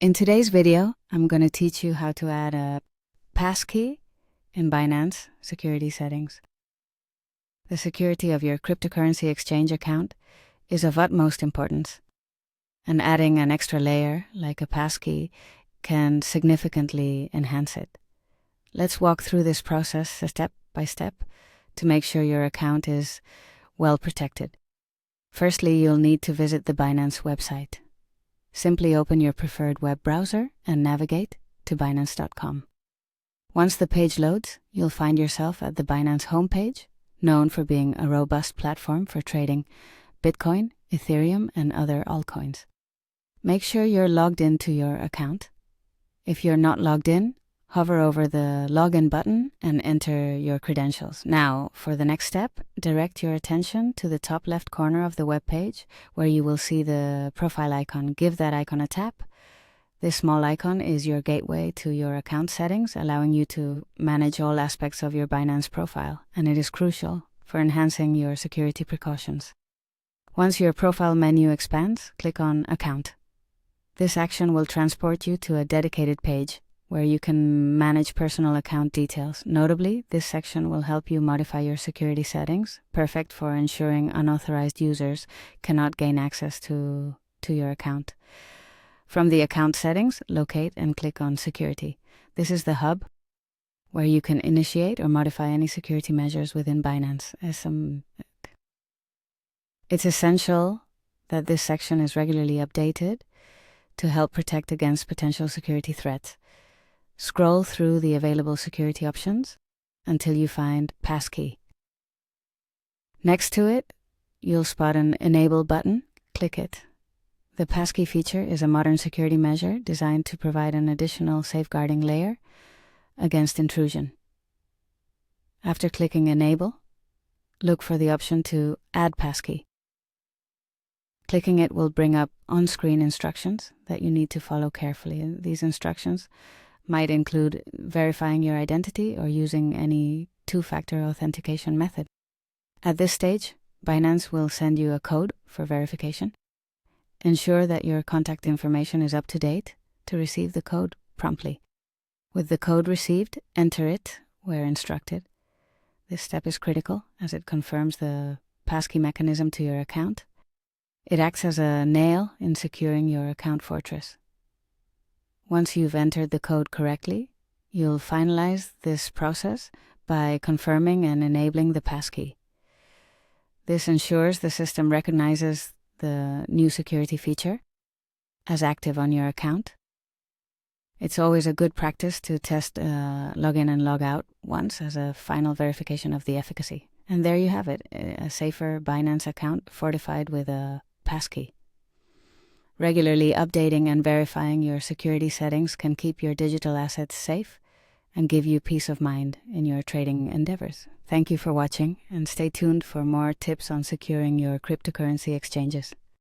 In today's video, I'm going to teach you how to add a passkey in Binance Security Settings. The security of your cryptocurrency exchange account is of utmost importance, and adding an extra layer like a passkey can significantly enhance it. Let's walk through this process step by step to make sure your account is well protected. Firstly, you'll need to visit the Binance website. Simply open your preferred web browser and navigate to Binance.com. Once the page loads, you'll find yourself at the Binance homepage, known for being a robust platform for trading Bitcoin, Ethereum, and other altcoins. Make sure you're logged into your account. If you're not logged in, hover over the login button and enter your credentials. Now, for the next step, direct your attention to the top left corner of the web page where you will see the profile icon. Give that icon a tap. This small icon is your gateway to your account settings, allowing you to manage all aspects of your Binance profile, and it is crucial for enhancing your security precautions. Once your profile menu expands, click on Account. This action will transport you to a dedicated page where you can manage personal account details. Notably, this section will help you modify your security settings, perfect for ensuring unauthorized users cannot gain access to your account. From the account settings, locate and click on Security. This is the hub where you can initiate or modify any security measures within Binance. It's essential that this section is regularly updated to help protect against potential security threats. Scroll through the available security options until you find Passkey. Next to it, you'll spot an Enable button. Click it. The Passkey feature is a modern security measure designed to provide an additional safeguarding layer against intrusion. After clicking Enable, look for the option to Add Passkey. Clicking it will bring up on-screen instructions that you need to follow carefully. These instructions might include verifying your identity or using any two-factor authentication method. At this stage, Binance will send you a code for verification. Ensure that your contact information is up to date to receive the code promptly. With the code received, enter it where instructed. This step is critical as it confirms the passkey mechanism to your account. It acts as a nail in securing your account fortress. Once you've entered the code correctly, you'll finalize this process by confirming and enabling the passkey. This ensures the system recognizes the new security feature as active on your account. It's always a good practice to test login and log out once as a final verification of the efficacy. And there you have it, a safer Binance account fortified with a passkey. Regularly updating and verifying your security settings can keep your digital assets safe and give you peace of mind in your trading endeavors. Thank you for watching, and stay tuned for more tips on securing your cryptocurrency exchanges.